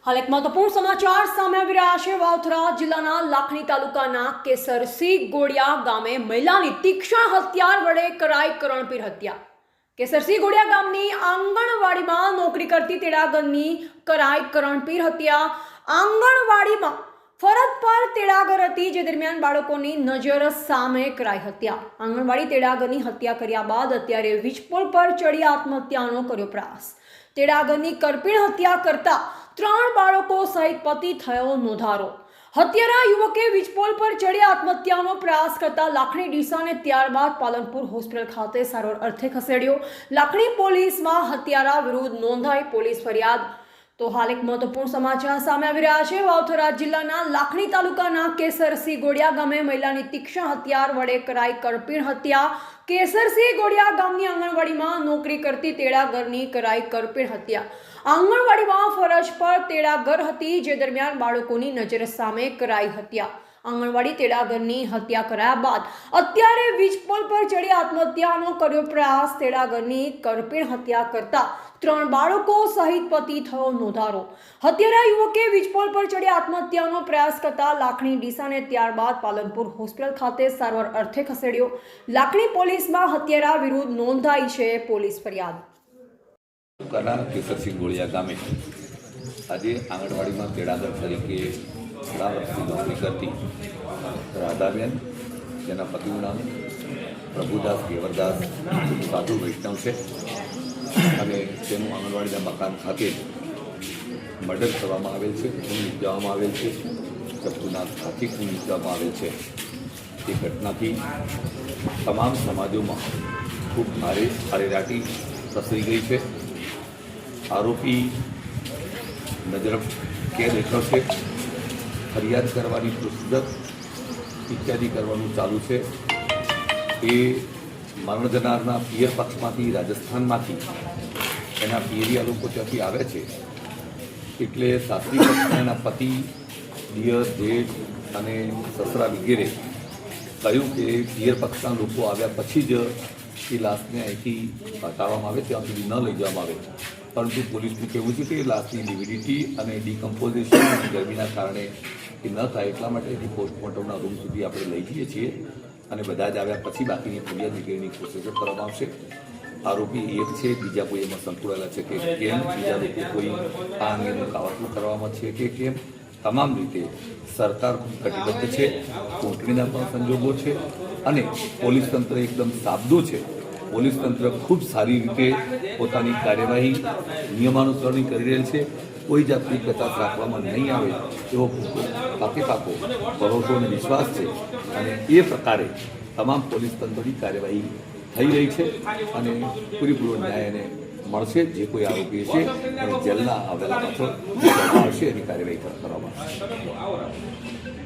હાલ એક મહત્વપૂર્ણ સમાચાર સામે આવી રહ્યા છે। વાવથરા જિલ્લાના લાખણી તાલુકાના કેસરસી ગોડિયા ગામે મહિલાની તીક્ષ્ણ હથિયાર વડે કરાઈ કરણપીર હત્યા। કેસરસી ગોડિયા ગામની આંગણવાડીમાં નોકરી કરતી તેડાગરની કરાઈ કરણપીર હત્યા। આંગણવાડીમાં ફરજ પર તેડાગર હતી, જે દરમિયાન બાળકોની નજર સામે કરાઈ હત્યા। આંગણવાડી તેડાગરની હત્યા કર્યા બાદ અત્યારે વીજપોલ પર ચડી આત્મહત્યાનો કર્યો પ્રયાસ। તેડાગરની કરપીણ હત્યા કરતા 3 બાળકો સહિત પતિ થયો નોંધારો। હત્યારા યુવકે વીજપોલ પર ચડી આત્મહત્યાનો પ્રયાસ કરતા લાખણી ડીસાને ત્યારબાદ પાલનપુર હોસ્પિટલ ખાતે સારવાર અર્થે ખસેડ્યો। લાખણી પોલીસમાં હત્યારા વિરુદ્ધ નોંધાઈ પોલીસ ફરિયાદ। તો હાલ એક મહત્વપૂર્ણ સમાચાર સામે આવી રહ્યા છે। વાવથરા જિલ્લાના લાખણી તાલુકાના કેસરસી ગોડિયા ગામે મહિલાની તીક્ષ્ણ હથિયાર વડે કરાઈ કરપીણ હત્યા। કેસરસી ગોડિયા ગામની આંગણવાડીમાં નોકરી કરતી તેડાગરની કરાઈ કરપીણ હત્યા। આંગણવાડીમાં ફરજ પર તેડાગર હતી, જે દરમિયાન બાળકોની નજર સામે કરાઈ હત્યા। આંગણવાડી તેડાગરની હત્યા કર્યા બાદ અત્યારે વીજપોલ પર ચડી આત્મહત્યાનો કર્યો પ્રયાસ। તેડાગરની કરપીણ હત્યા કરતા 3 બાળકો સહિત પતિ થયો નોંધારો। હત્યારા યુવકે વીજપોલ પર ચડી આત્મહત્યાનો પ્રયાસ કરતા લાખણી ડીસાને ત્યારબાદ પાલનપુર હોસ્પિટલ ખાતે સારવાર અર્થે ખસેડ્યો। લાખણી પોલીસમાં હત્યારા વિરુદ્ધ નોંધાઈ છે પોલીસ ફરિયાદ। કેસરસી ગોળિયા ગામે આજે આંગણવાડીમાં તેડાગર તરીકે થોડા વર્ષથી નોકરી કરતી રાધાબેન, જેના પતિનું નામ પ્રભુદાસ ગેવરદાસ સાધુ વૈષ્ણવ છે, અને તેનું આંગણવાડીના મકાન ખાતે મર્ડર કરવામાં આવેલ છે, ખૂન નીપજાવવામાં આવેલ છે, ચપ્પુના ઘાથી ખૂન નીપજાવવામાં આવેલ છે। તે ઘટનાથી તમામ સમાજોમાં ખૂબ ભારે અરેરાટી પ્રસરી ગઈ છે। આરોપી નજર કેદ હેઠળ છે। ફરિયાદ કરવાની પ્રોસિજર ઇત્યાદિ કરવાનું ચાલુ છે। એ મરણ જનારના પિયર પક્ષમાંથી, રાજસ્થાનમાંથી એના પિયરિયા લોકો ત્યાંથી આવે છે, એટલે સાસરી પક્ષના એના પતિ, દિયર, જેઠ અને સસરા વગેરે કહ્યું કે પિયર પક્ષના લોકો આવ્યા પછી જ એ લાશને અહીંથી હટાવવામાં આવે, ત્યાં સુધી ન લઈ જવામાં આવે, પરંતુ પોલીસનું કહેવું છે કે લાશની લિવિડિટી અને ડિકમ્પોઝિશન અને ગરમીના કારણે એ ન થાય એટલા માટે એની પોસ્ટમોર્ટમના રૂમ સુધી આપણે લઈ જઈએ છીએ, અને બધા જ આવ્યા પછી બાકીની ફરિયાદ વગેરેની પ્રોસેસ કરવામાં આવશે। આરોપી એક છે, બીજા કોઈ એમાં સંકળાયેલા છે કે કેમ, બીજા લોકો કોઈ આ અંગેનું કાવતરું કરવામાં છે કે કેમ, તમામ રીતે સરકાર ખૂબ કટિબદ્ધ છે। ચૂંટણીના પણ સંજોગો છે, અને પોલીસ તંત્ર એકદમ સાબદું છે। પોલીસ તંત્ર ખૂબ સારી રીતે પોતાની કાર્યવાહી નિયમાનુસરણી કરી રહેલ છે। કોઈ જાતની કચાશ રાખવામાં નહીં આવે એવો પાકે પાકો ભરોસો અને વિશ્વાસ છે, અને એ પ્રકારે તમામ પોલીસ તંત્રની કાર્યવાહી થઈ રહી છે, અને પૂરેપૂરો ન્યાય એને મળશે। જે કોઈ આરોપી છે એને જેલના આવેલા પાછળ મળશે, એની કાર્યવાહી કરવામાં આવશે।